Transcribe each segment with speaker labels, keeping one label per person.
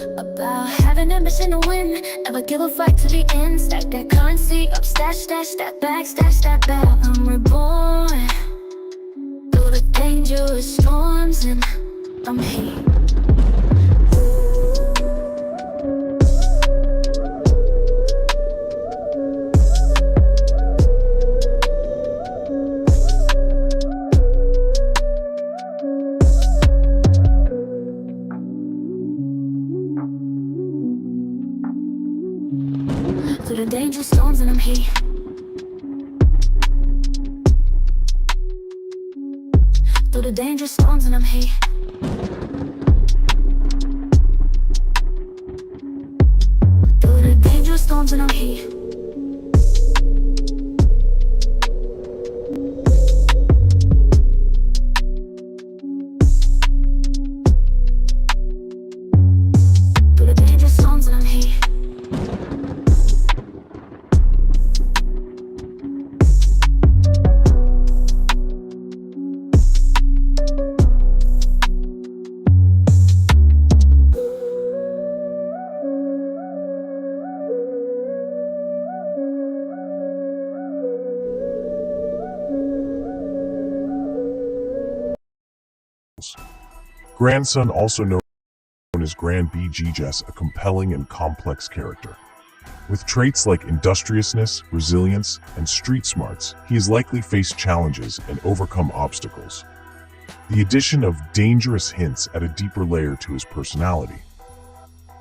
Speaker 1: About having ambition to win, never give a fight to the end. Stack that currency up, stash that back, stash that back. I'm reborn through the dangerous storms, and I'm here. Through the dangerous storms, and I'm here. Through the dangerous storms, and I'm here. Through the dangerous storms, and I'm here. Through the dangerous storms, and I'm here.
Speaker 2: Grandson, also known as Grand BG, a compelling and complex character. With traits like industriousness, resilience, and street smarts, he has likely faced challenges and overcome obstacles. The addition of dangerous hints add a deeper layer to his personality.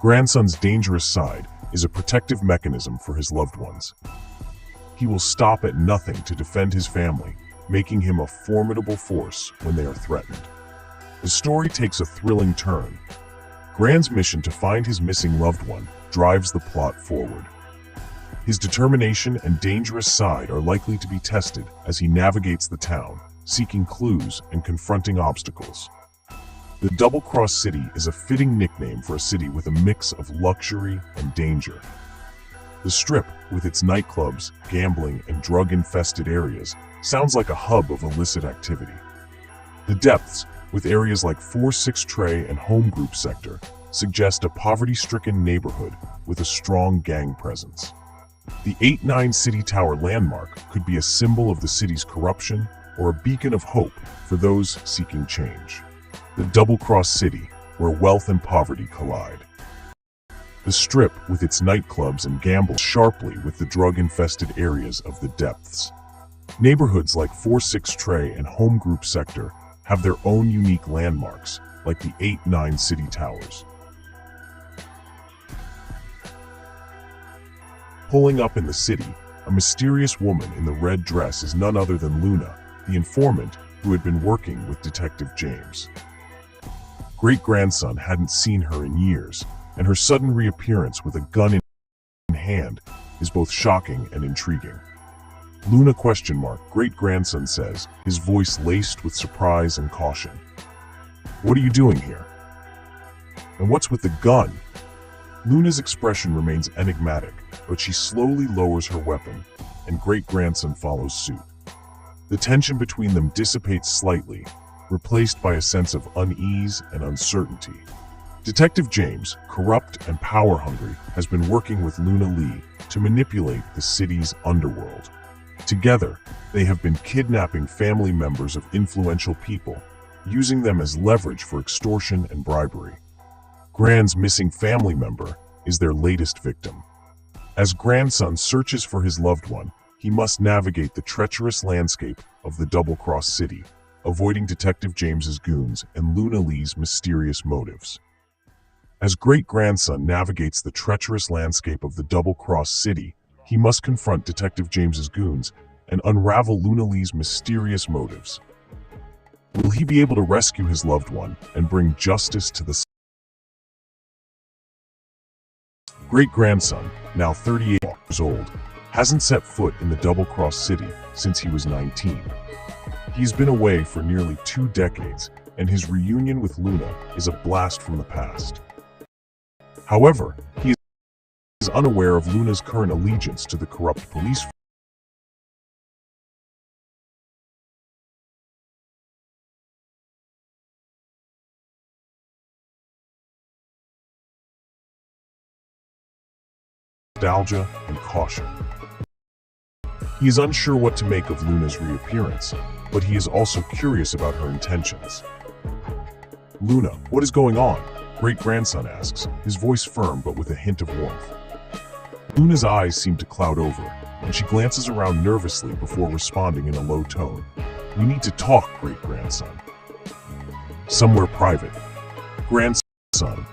Speaker 2: Grandson's dangerous side is a protective mechanism for his loved ones. He will stop at nothing to defend his family, making him a formidable force when they are threatened. The story takes a thrilling turn. Grand's mission to find his missing loved one drives the plot forward. His determination and dangerous side are likely to be tested as he navigates the town, seeking clues and confronting obstacles. The Double-Cross City is a fitting nickname for a city with a mix of luxury and danger. The Strip, with its nightclubs, gambling, and drug-infested areas, sounds like a hub of illicit activity. The Depths, with areas like 4-6 Tray and Home Group Sector, suggest a poverty-stricken neighborhood with a strong gang presence. The 8-9 City Tower landmark could be a symbol of the city's corruption or a beacon of hope for those seeking change. The Double-Cross City, where wealth and poverty collide. The Strip, with its nightclubs and gambles, sharply with the drug-infested areas of the Depths. Neighborhoods like 4-6 Tray and Home Group Sector have their own unique landmarks, like the 8-9 City Towers. Pulling up in the city, a mysterious woman in the red dress is none other than Luna, the informant who had been working with Detective James. Great-grandson hadn't seen her in years, and her sudden reappearance with a gun in hand is both shocking and intriguing. Luna ? Great-grandson says, his voice laced with surprise and caution. What are you doing here? And what's with the gun? Luna's expression remains enigmatic, but she slowly lowers her weapon, and great-grandson follows suit. The tension between them dissipates slightly, replaced by a sense of unease and uncertainty. Detective James, corrupt and power-hungry, has been working with Luna Lee to manipulate the city's underworld. Together, they have been kidnapping family members of influential people, using them as leverage for extortion and bribery. Grand's missing family member is their latest victim. As grandson searches for his loved one, he must navigate the treacherous landscape of the Double-Cross City, avoiding Detective James's goons and Luna Lee's mysterious motives. As great-grandson navigates the treacherous landscape of the Double-Cross City, he must confront Detective James's goons and unravel Luna Lee's mysterious motives. Will he be able to rescue his loved one and bring justice to the great-grandson, now 38 years old, hasn't set foot in the Double-Cross City since he was 19. He's been away for nearly 2 decades, and his reunion with Luna is a blast from the past. However, he is unaware of Luna's current allegiance to the corrupt police nostalgia and caution. He is unsure what to make of Luna's reappearance, but he is also curious about her intentions. "Luna, what is going on?" great-grandson asks, his voice firm but with a hint of warmth. Luna's eyes seem to cloud over, and she glances around nervously before responding in a low tone. "We need to talk, great-grandson." Somewhere private, grandson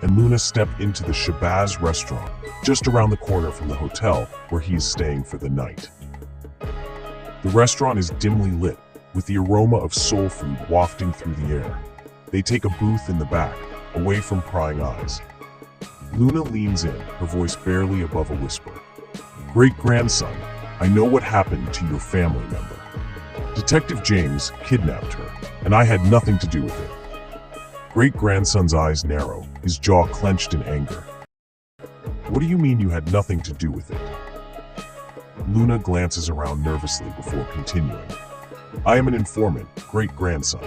Speaker 2: and Luna step into the Shabazz restaurant, just around the corner from the hotel where he is staying for the night. The restaurant is dimly lit, with the aroma of soul food wafting through the air. They take a booth in the back, away from prying eyes. Luna leans in, her voice barely above a whisper. "Great-grandson, I know what happened to your family member. Detective James kidnapped her, and I had nothing to do with it." Great-grandson's eyes narrow, his jaw clenched in anger. "What do you mean you had nothing to do with it?" Luna glances around nervously before continuing. "I am an informant, great-grandson.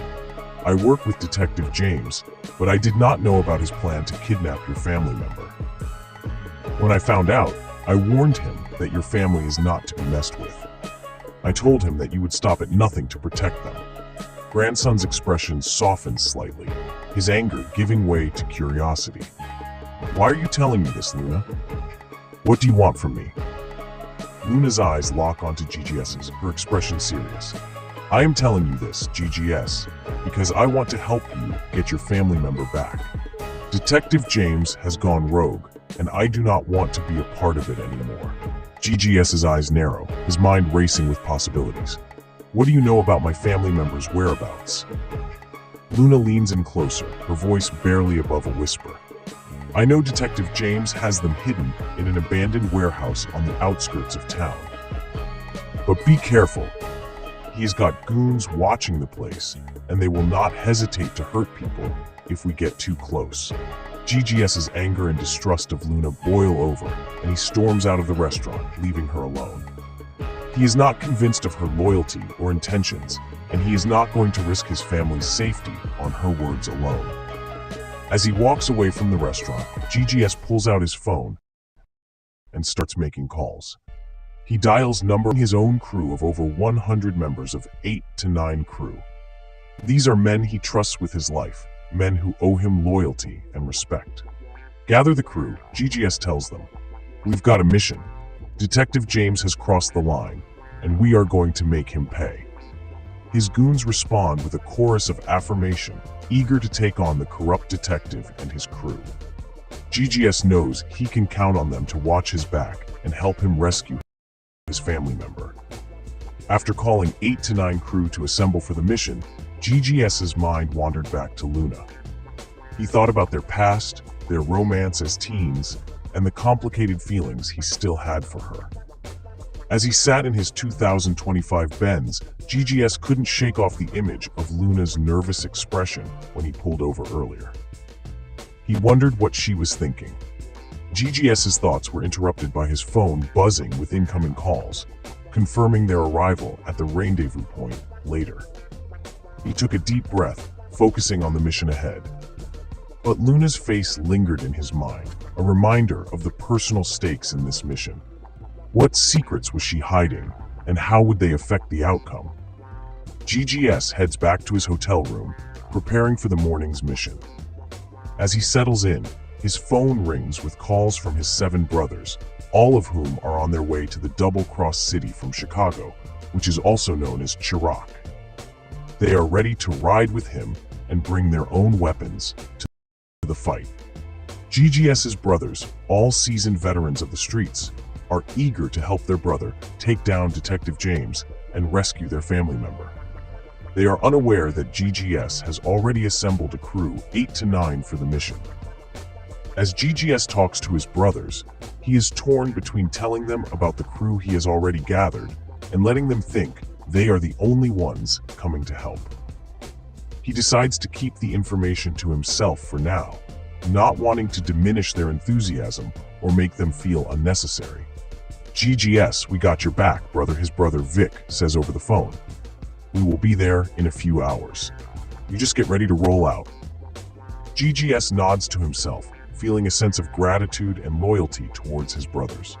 Speaker 2: I work with Detective James, but I did not know about his plan to kidnap your family member. When I found out, I warned him that your family is not to be messed with. I told him that you would stop at nothing to protect them." Grandson's expression softens slightly, his anger giving way to curiosity. "Why are you telling me this, Luna? What do you want from me?" Luna's eyes lock onto GGS's, her expression serious. "I am telling you this, GGS, because I want to help you get your family member back. Detective James has gone rogue, and I do not want to be a part of it anymore." GGS's eyes narrow, his mind racing with possibilities. "What do you know about my family member's whereabouts?" Luna leans in closer, her voice barely above a whisper. "I know Detective James has them hidden in an abandoned warehouse on the outskirts of town. But be careful. He's got goons watching the place, and they will not hesitate to hurt people if we get too close." GGS's anger and distrust of Luna boil over, and he storms out of the restaurant, leaving her alone. He is not convinced of her loyalty or intentions, and he is not going to risk his family's safety on her words alone. As he walks away from the restaurant, GGS pulls out his phone and starts making calls. He dials number his own crew of over 100 members of 8 to 9 crew. These are men he trusts with his life, men who owe him loyalty and respect. "Gather the crew," GGS tells them. "We've got a mission. Detective James has crossed the line, and we are going to make him pay." His goons respond with a chorus of affirmation, eager to take on the corrupt detective and his crew. GGS knows he can count on them to watch his back and help him rescue his family member. After calling 8 to 9 crew to assemble for the mission, GGS's mind wandered back to Luna. He thought about their past, their romance as teens, and the complicated feelings he still had for her. As he sat in his 2025 Benz, GGS couldn't shake off the image of Luna's nervous expression when he pulled over earlier. He wondered what she was thinking. GGS's thoughts were interrupted by his phone buzzing with incoming calls, confirming their arrival at the rendezvous point later. He took a deep breath, focusing on the mission ahead. But Luna's face lingered in his mind, a reminder of the personal stakes in this mission. What secrets was she hiding, and how would they affect the outcome? GGS heads back to his hotel room, preparing for the morning's mission. As he settles in, his phone rings with calls from his 7 brothers, all of whom are on their way to the double-cross city from Chicago, which is also known as Chirac. They are ready to ride with him and bring their own weapons to the fight. GGS's brothers, all seasoned veterans of the streets, are eager to help their brother take down Detective James and rescue their family member. They are unaware that GGS has already assembled a crew 8 to 9 for the mission. As GGS talks to his brothers, he is torn between telling them about the crew he has already gathered and letting them think they are the only ones coming to help. He decides to keep the information to himself for now, not wanting to diminish their enthusiasm or make them feel unnecessary. "GGS, we got your back, brother," his brother Vic says over the phone. "We will be there in a few hours. You just get ready to roll out." GGS nods to himself, feeling a sense of gratitude and loyalty towards his brothers.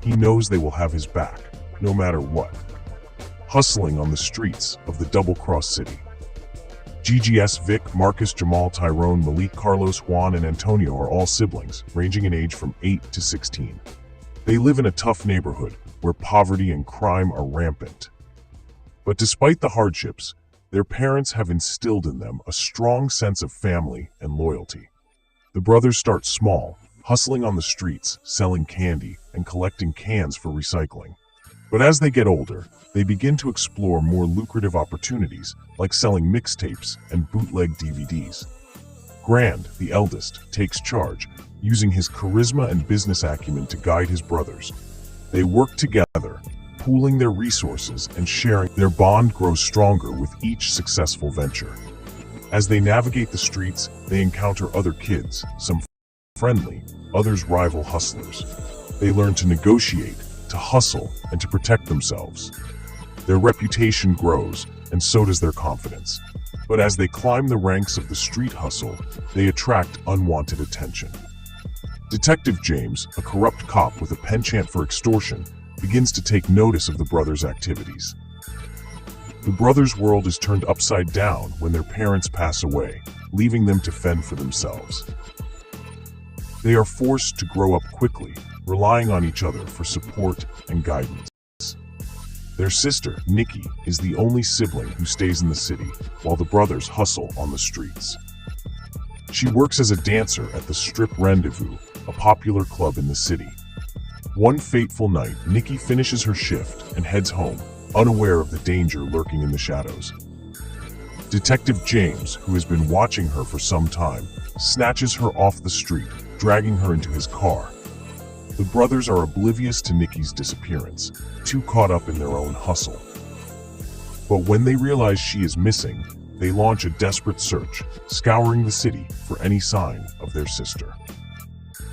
Speaker 2: he knows they will have his back, no matter what. Hustling on the streets of the double-cross city. GGS, Vic, Marcus, Jamal, Tyrone, Malik, Carlos, Juan, and Antonio are all siblings, ranging in age from 8 to 16. They live in a tough neighborhood where poverty and crime are rampant. But despite the hardships, their parents have instilled in them a strong sense of family and loyalty. The brothers start small, hustling on the streets, selling candy, and collecting cans for recycling. But as they get older, they begin to explore more lucrative opportunities, like selling mixtapes and bootleg DVDs. Grand, the eldest, takes charge, using his charisma and business acumen to guide his brothers. They work together, pooling their resources and sharing. Their bond grows stronger with each successful venture. As they navigate the streets, they encounter other kids, some friendly, others rival hustlers. They learn to negotiate, to hustle, and to protect themselves. Their reputation grows, and so does their confidence. But as they climb the ranks of the street hustle, they attract unwanted attention. Detective James, a corrupt cop with a penchant for extortion, begins to take notice of the brothers' activities. The brothers' world is turned upside down when their parents pass away, leaving them to fend for themselves. They are forced to grow up quickly, relying on each other for support and guidance. Their sister, Nikki, is the only sibling who stays in the city, while the brothers hustle on the streets. She works as a dancer at the Strip Rendezvous, a popular club in the city. One fateful night, Nikki finishes her shift and heads home, unaware of the danger lurking in the shadows. Detective James, who has been watching her for some time, snatches her off the street, dragging her into his car. The brothers are oblivious to Nikki's disappearance, too caught up in their own hustle. But when they realize she is missing, they launch a desperate search, scouring the city for any sign of their sister.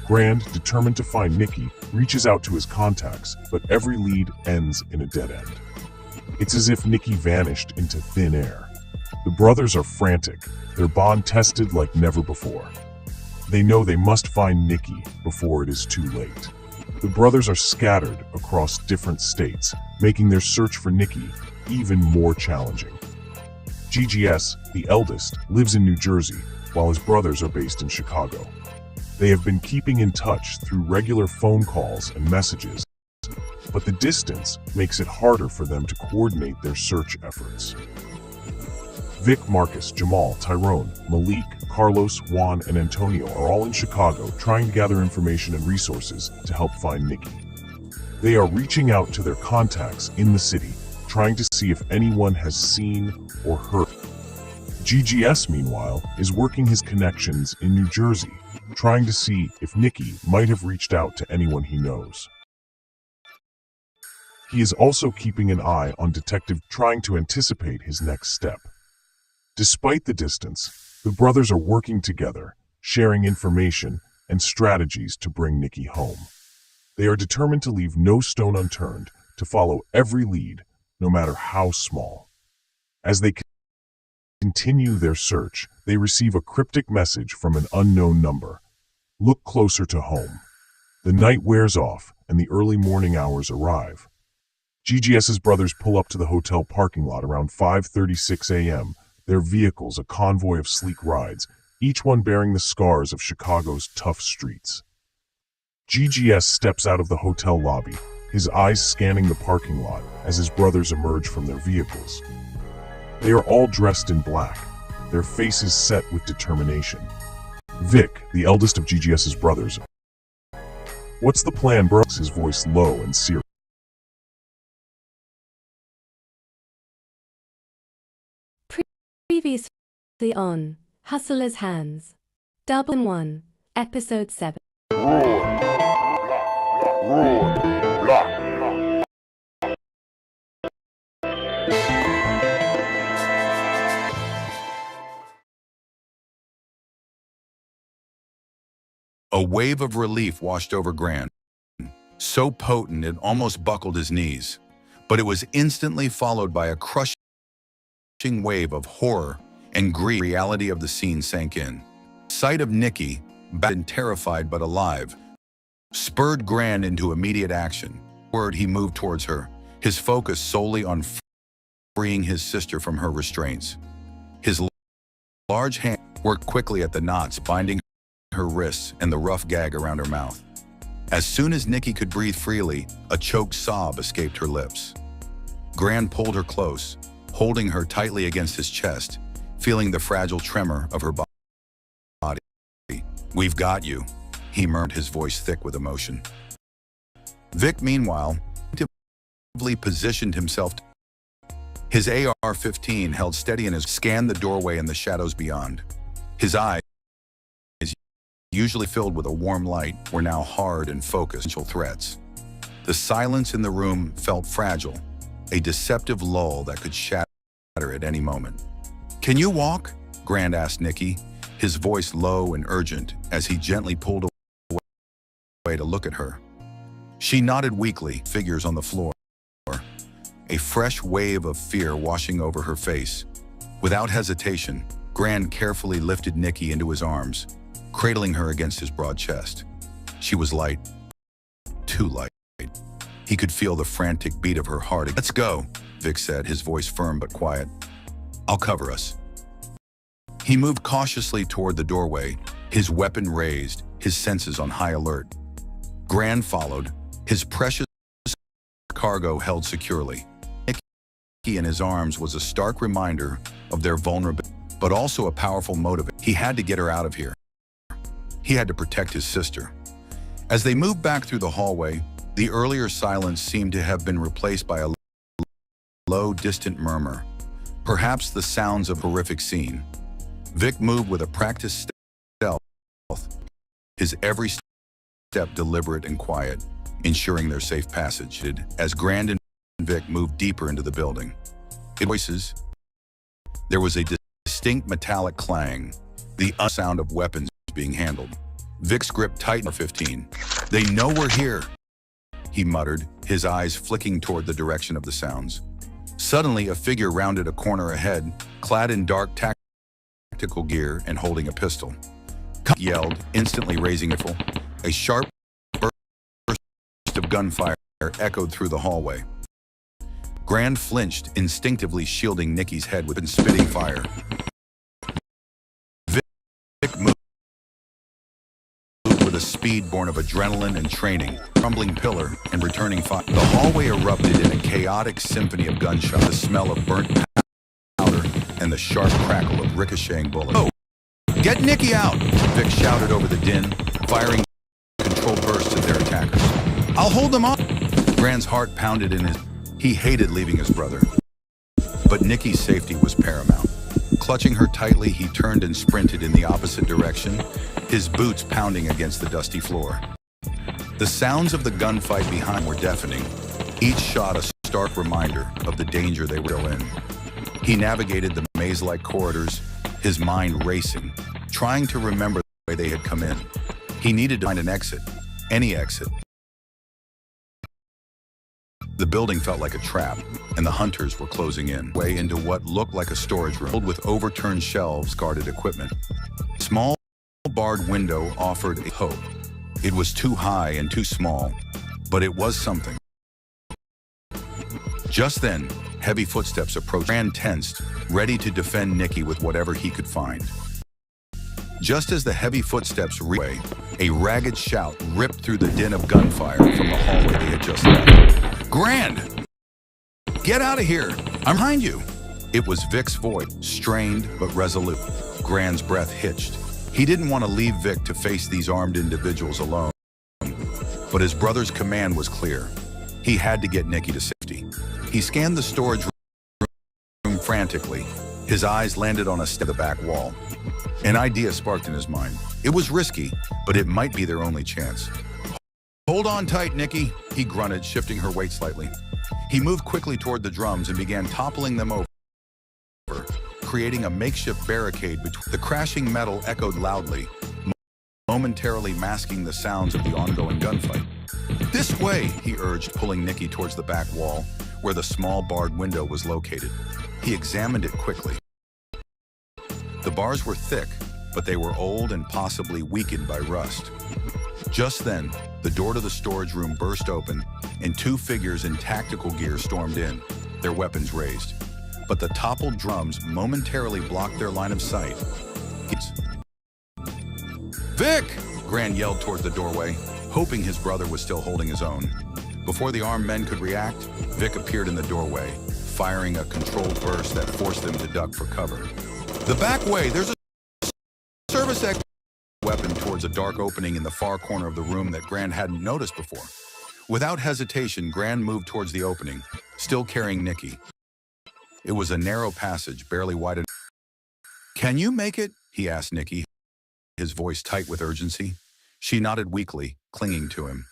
Speaker 2: Grand, determined to find Nikki, reaches out to his contacts, but every lead ends in a dead end. It's as if Nikki vanished into thin air. The brothers are frantic, their bond tested like never before. They know they must find Nikki before it is too late. The brothers are scattered across different states, making their search for Nikki even more challenging. GGS, the eldest, lives in New Jersey, while his brothers are based in Chicago. They have been keeping in touch through regular phone calls and messages, but the distance makes it harder for them to coordinate their search efforts. Vic, Marcus, Jamal, Tyrone, Malik, Carlos, Juan, and Antonio are all in Chicago trying to gather information and resources to help find Nikki. They are reaching out to their contacts in the city, trying to see if anyone has seen or heard. GGS, meanwhile, is working his connections in New Jersey, trying to see if Nikki might have reached out to anyone he knows. He is also keeping an eye on Detective, trying to anticipate his next step. Despite the distance, the brothers are working together, sharing information and strategies to bring Nikki home. They are determined to leave no stone unturned, to follow every lead, no matter how small. As they continue their search, they receive a cryptic message from an unknown number. Look closer to home. The night wears off, and the early morning hours arrive. GGS's brothers pull up to the hotel parking lot around 5:36 a.m., their vehicles a convoy of sleek rides, each one bearing the scars of Chicago's tough streets. GGS steps out of the hotel lobby, his eyes scanning the parking lot as his brothers emerge from their vehicles. They are all dressed in black, their faces set with determination. Vic, the eldest of GGS's brothers. "What's the plan, bro?" His voice low and serious.
Speaker 3: Previously on Hustler's Hands. Double 1, Episode 7.
Speaker 4: A wave of relief washed over Grant, so potent it almost buckled his knees. But it was instantly followed by a crushing wave of horror and grief. The reality of the scene sank in. Sight of Nikki, battered and terrified but alive, spurred Gran into immediate action. He moved towards her, his focus solely on freeing his sister from her restraints. His large hand worked quickly at the knots binding her wrists and the rough gag around her mouth. As soon as Nikki could breathe freely, a choked sob escaped her lips. Gran pulled her close, holding her tightly against his chest, feeling the fragile tremor of her body. "We've got you," he murmured, his voice thick with emotion. Vic, meanwhile, actively positioned himself. His AR-15 held steady and scanned the doorway and the shadows beyond. His eyes, usually filled with a warm light, were now hard and focused on threats. The silence in the room felt fragile, a deceptive lull that could shatter at any moment. "Can you walk?" Gran asked Nikki, his voice low and urgent as he gently pulled away to look at her. She nodded weakly, figures on the floor, a fresh wave of fear washing over her face. Without hesitation, Gran carefully lifted Nikki into his arms, cradling her against his broad chest. She was light, too light. He could feel the frantic beat of her heart. "Let's go," Vic said, his voice firm but quiet. "I'll cover us." He moved cautiously toward the doorway, his weapon raised, his senses on high alert. Gran followed, his precious cargo held securely. Nikki in his arms was a stark reminder of their vulnerability, but also a powerful motivator. He had to get her out of here. He had to protect his sister. As they moved back through the hallway, the earlier silence seemed to have been replaced by a low, distant murmur, perhaps the sounds of a horrific scene. Vic moved with a practiced stealth, his every step deliberate and quiet, ensuring their safe passage. As Gran and Vic moved deeper into the building, there was a distinct metallic clang, the sound of weapons being handled. Vic's grip tightened. "15. They know we're here," he muttered, his eyes flicking toward the direction of the sounds. Suddenly, a figure rounded a corner ahead, clad in dark tactical gear and holding a pistol. Yelled, instantly raising it. A sharp burst of gunfire echoed through the hallway. Gran flinched, instinctively shielding Nikki's head with spitting fire. Vic moved with a speed born of adrenaline and training, crumbling pillar and returning fire. The hallway erupted in a chaotic symphony of gunshots, the smell of burnt powder and the sharp crackle of ricocheting bullets. "Oh, get Nikki out!" Vic shouted over the din, firing controlled bursts at their attackers. "I'll hold them off." Gran's heart pounded in his. He hated leaving his brother, but Nikki's safety was paramount. Clutching her tightly, he turned and sprinted in the opposite direction, his boots pounding against the dusty floor. The sounds of the gunfight behind were deafening, each shot a stark reminder of the danger they were in. He navigated the maze-like corridors, his mind racing, trying to remember the way they had come in. He needed to find an exit, any exit. The building felt like a trap, and the hunters were closing in. Way into what looked like a storage room filled with overturned shelves, guarded equipment. A small barred window offered a hope. It was too high and too small, but it was something. Just then, heavy footsteps approached. Gran tensed, ready to defend Nikki with whatever he could find. Just as the heavy footsteps reached, a ragged shout ripped through the din of gunfire from the hallway they had just left. "Gran! Get out of here! I'm behind you!" It was Vic's voice, strained but resolute. Gran's breath hitched. He didn't want to leave Vic to face these armed individuals alone, but his brother's command was clear. He had to get Nikki to safety. He scanned the storage room frantically. His eyes landed on a step of the back wall. An idea sparked in his mind. It was risky, but it might be their only chance. "Hold on tight, Nikki," he grunted, shifting her weight slightly. He moved quickly toward the drums and began toppling them over, creating a makeshift barricade between. The crashing metal echoed loudly, momentarily masking the sounds of the ongoing gunfight. "This way," he urged, pulling Nikki towards the back wall, where the small barred window was located. He examined it quickly. The bars were thick, but they were old and possibly weakened by rust. Just then, the door to the storage room burst open, and two figures in tactical gear stormed in, their weapons raised. But the toppled drums momentarily blocked their line of sight. "Vic!" Gran yelled toward the doorway, hoping his brother was still holding his own. Before the armed men could react, Vic appeared in the doorway, firing a controlled burst that forced them to duck for cover. "The back way! There's a service exit!" Weapon towards a dark opening in the far corner of the room that Gran hadn't noticed before. Without hesitation, Gran moved towards the opening, still carrying Nikki. It was a narrow passage, barely wide enough. "Can you make it?" he asked Nikki, his voice tight with urgency. She nodded weakly, clinging to him.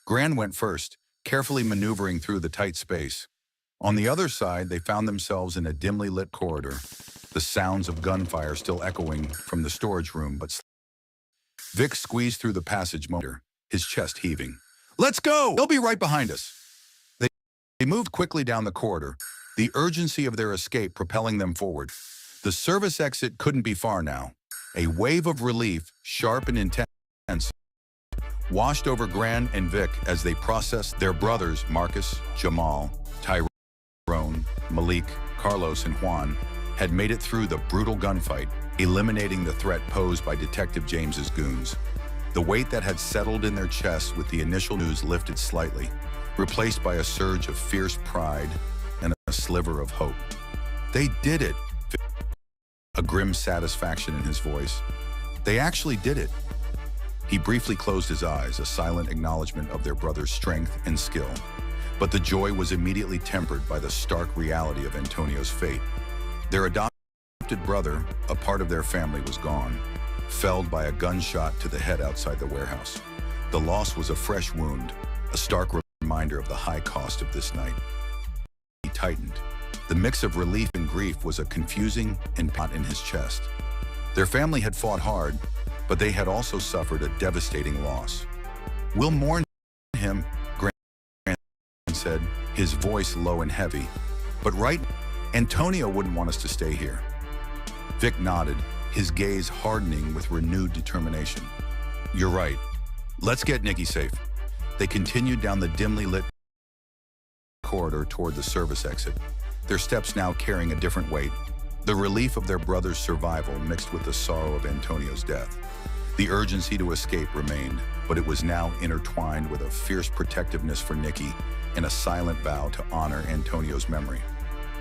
Speaker 4: Gran went first, carefully maneuvering through the tight space. On the other side, they found themselves in a dimly lit corridor, the sounds of gunfire still echoing from the storage room, but Vic squeezed through the passage motor, his chest heaving. "Let's go! They'll be right behind us." They moved quickly down the corridor, the urgency of their escape propelling them forward. The service exit couldn't be far now. A wave of relief, sharp and intense, washed over Gran and Vic as they processed their brothers Marcus, Jamal, Tyrone, Malik, Carlos, and Juan had made it through the brutal gunfight, eliminating the threat posed by Detective James's goons. The weight that had settled in their chests with the initial news lifted slightly, replaced by a surge of fierce pride and a sliver of hope. "They did it!" A grim satisfaction in his voice. "They actually did it!" He briefly closed his eyes, a silent acknowledgement of their brother's strength and skill. But the joy was immediately tempered by the stark reality of Antonio's fate. Their adopted brother, a part of their family, was gone, felled by a gunshot to the head outside the warehouse. The loss was a fresh wound, a stark reminder of the high cost of this night. He tightened. The mix of relief and grief was a confusing knot in his chest. Their family had fought hard, but they had also suffered a devastating loss. "We'll mourn him," Gran said, his voice low and heavy. "But right, Antonio wouldn't want us to stay here." Vic nodded, his gaze hardening with renewed determination. "You're right. Let's get Nikki safe." They continued down the dimly lit corridor toward the service exit, their steps now carrying a different weight. The relief of their brother's survival mixed with the sorrow of Antonio's death. The urgency to escape remained, but it was now intertwined with a fierce protectiveness for Nikki and a silent vow to honor Antonio's memory.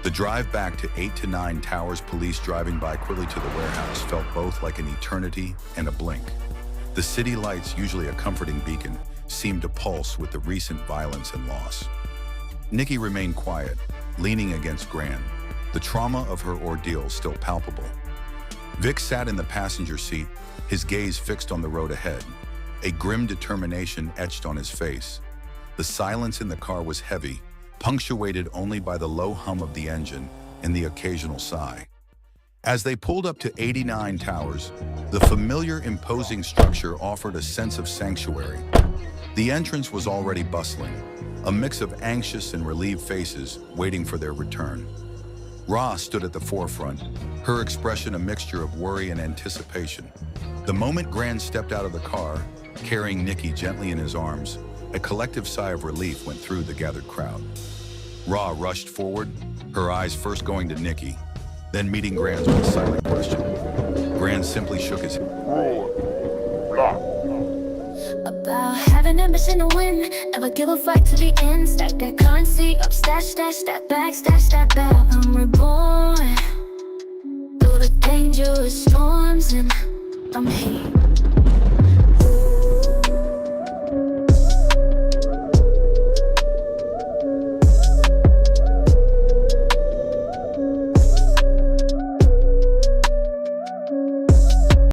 Speaker 4: The drive back to 8 to 9 Towers police driving by quickly to the warehouse felt both like an eternity and a blink. The city lights, usually a comforting beacon, seemed to pulse with the recent violence and loss. Nikki remained quiet, leaning against Gran, the trauma of her ordeal still palpable. Vic sat in the passenger seat, his gaze fixed on the road ahead, a grim determination etched on his face. The silence in the car was heavy, punctuated only by the low hum of the engine and the occasional sigh. As they pulled up to 89 Towers, the familiar imposing structure offered a sense of sanctuary. The entrance was already bustling, a mix of anxious and relieved faces waiting for their return. Ra stood at the forefront, her expression a mixture of worry and anticipation. The moment Gran stepped out of the car, carrying Nikki gently in his arms, a collective sigh of relief went through the gathered crowd. Ra rushed forward, her eyes first going to Nikki, then meeting Gran's with a silent question. Gran simply shook his head.
Speaker 1: About having ambition to win, never give a fight to the end. Stack that currency up, stash that back, stash that back. I'm reborn through the dangerous storms and I'm here.